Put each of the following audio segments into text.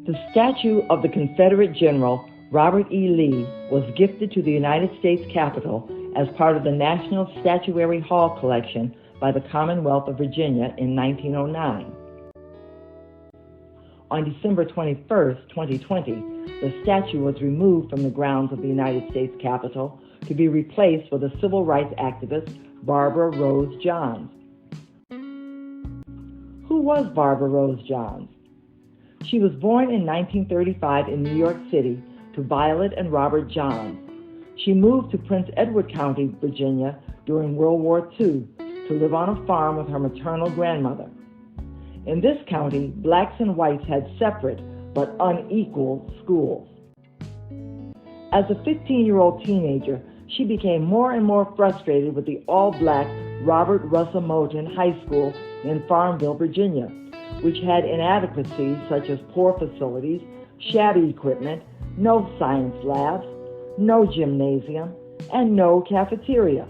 The statue of the Confederate General Robert E. Lee was gifted to the United States Capitol as part of the National Statuary Hall collection by the Commonwealth of Virginia in 1909. On December 21, 2020, the statue was removed from the grounds of the United States Capitol to be replaced with a civil rights activist, Barbara Rose Johns. Who was Barbara Rose Johns? She was born in 1935 in New York City to Violet and Robert Johns. She moved to Prince Edward County, Virginia during World War II to live on a farm with her maternal grandmother. In this county, blacks and whites had separate but unequal schools. As a 15-year-old teenager, she became more and more frustrated with the all-black Robert Russell Moulton High School in Farmville, Virginia, which had inadequacies such as poor facilities, shabby equipment, no science labs, no gymnasium, and no cafeteria.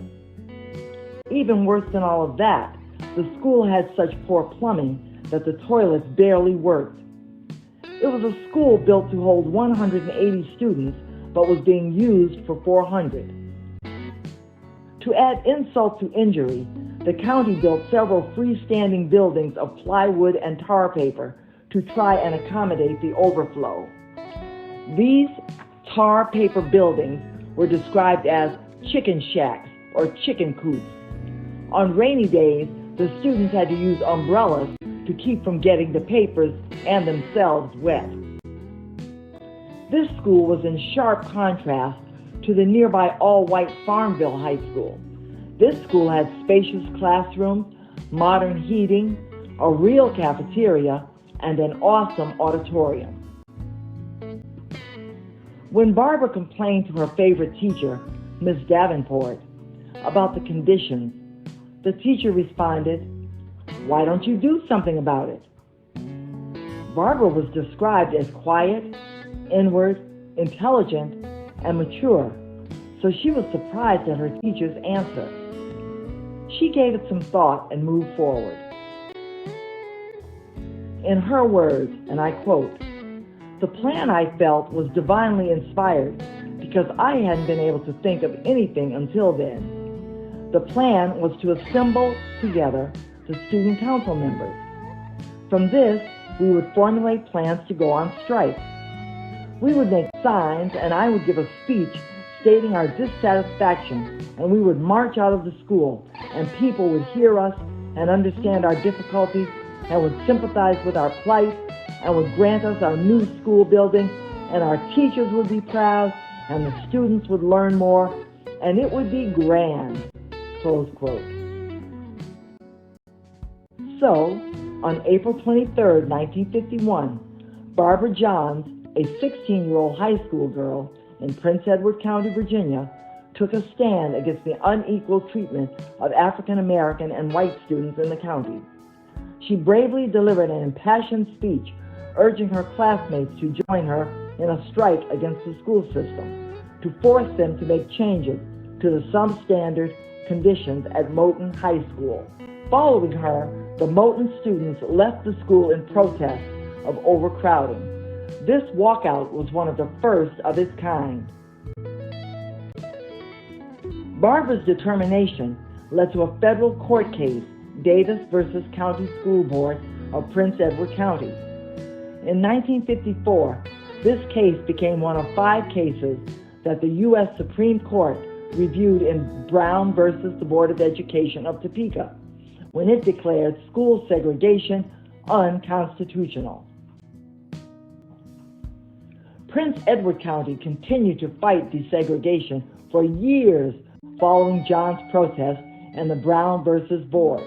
Even worse than all of that, the school had such poor plumbing that the toilets barely worked. It was a school built to hold 180 students, but was being used for 400. To add insult to injury, the county built several freestanding buildings of plywood and tar paper to try and accommodate the overflow. These tar paper buildings were described as chicken shacks or chicken coops. On rainy days, the students had to use umbrellas to keep from getting the papers and themselves wet. This school was in sharp contrast to the nearby all-white Farmville High School. This school had spacious classrooms, modern heating, a real cafeteria, and an awesome auditorium. When Barbara complained to her favorite teacher, Miss Davenport, about the conditions, the teacher responded, "Why don't you do something about it?" Barbara was described as quiet, inward, intelligent, and mature, so she was surprised at her teacher's answer. She gave it some thought and moved forward. In her words, and I quote, "The plan I felt was divinely inspired because I hadn't been able to think of anything until then. The plan was to assemble together the student council members. From this, we would formulate plans to go on strike. We would make signs and I would give a speech stating our dissatisfaction, and we would march out of the school, and people would hear us and understand our difficulties and would sympathize with our plight and would grant us our new school building, and our teachers would be proud and the students would learn more, and it would be grand." Close quote. So, on April 23, 1951, Barbara Johns, a 16-year-old high school girl in Prince Edward County, Virginia, took a stand against the unequal treatment of African American and white students in the county. She bravely delivered an impassioned speech urging her classmates to join her in a strike against the school system, to force them to make changes to the substandard conditions at Moulton High School. Following her, the Moulton students left the school in protest of overcrowding. This walkout was one of the first of its kind. Barbara's determination led to a federal court case, Davis versus County School Board of Prince Edward County. In 1954, this case became one of 5 cases that the U.S. Supreme Court reviewed in Brown versus the Board of Education of Topeka, when it declared school segregation unconstitutional. Prince Edward County continued to fight desegregation for years following John's protest and the Brown versus Board.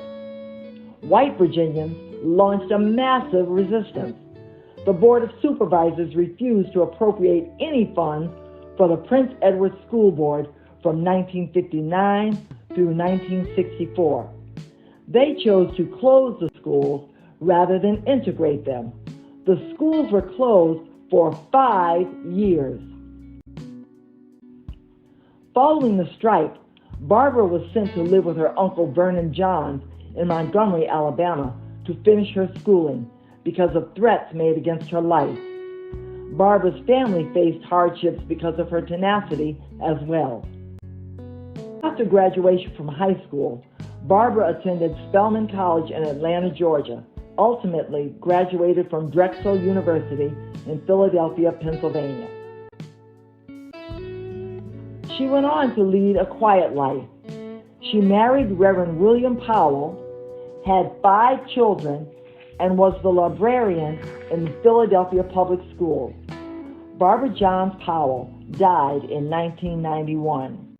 White Virginians launched a massive resistance. The Board of Supervisors refused to appropriate any funds for the Prince Edward School Board from 1959 through 1964. They chose to close the schools rather than integrate them. The schools were closed for 5 years. Following the strike, Barbara was sent to live with her uncle Vernon Johns in Montgomery, Alabama, to finish her schooling because of threats made against her life. Barbara's family faced hardships because of her tenacity as well. After graduation from high school, Barbara attended Spelman College in Atlanta, Georgia, ultimately graduated from Drexel University in Philadelphia, Pennsylvania. She went on to lead a quiet life. She married Reverend William Powell, had 5 children, and was the librarian in Philadelphia Public Schools. Barbara Johns Powell died in 1991.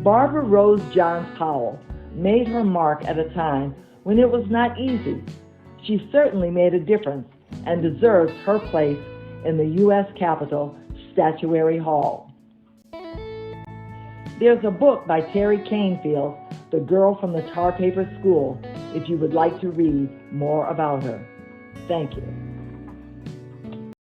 Barbara Rose Johns Powell made her mark at a time when it was not easy. She certainly made a difference and deserves her place in the U.S. Capitol Statuary Hall. There's a book by Terry Canfield, The Girl from the Tar Paper School, if you would like to read more about her. Thank you.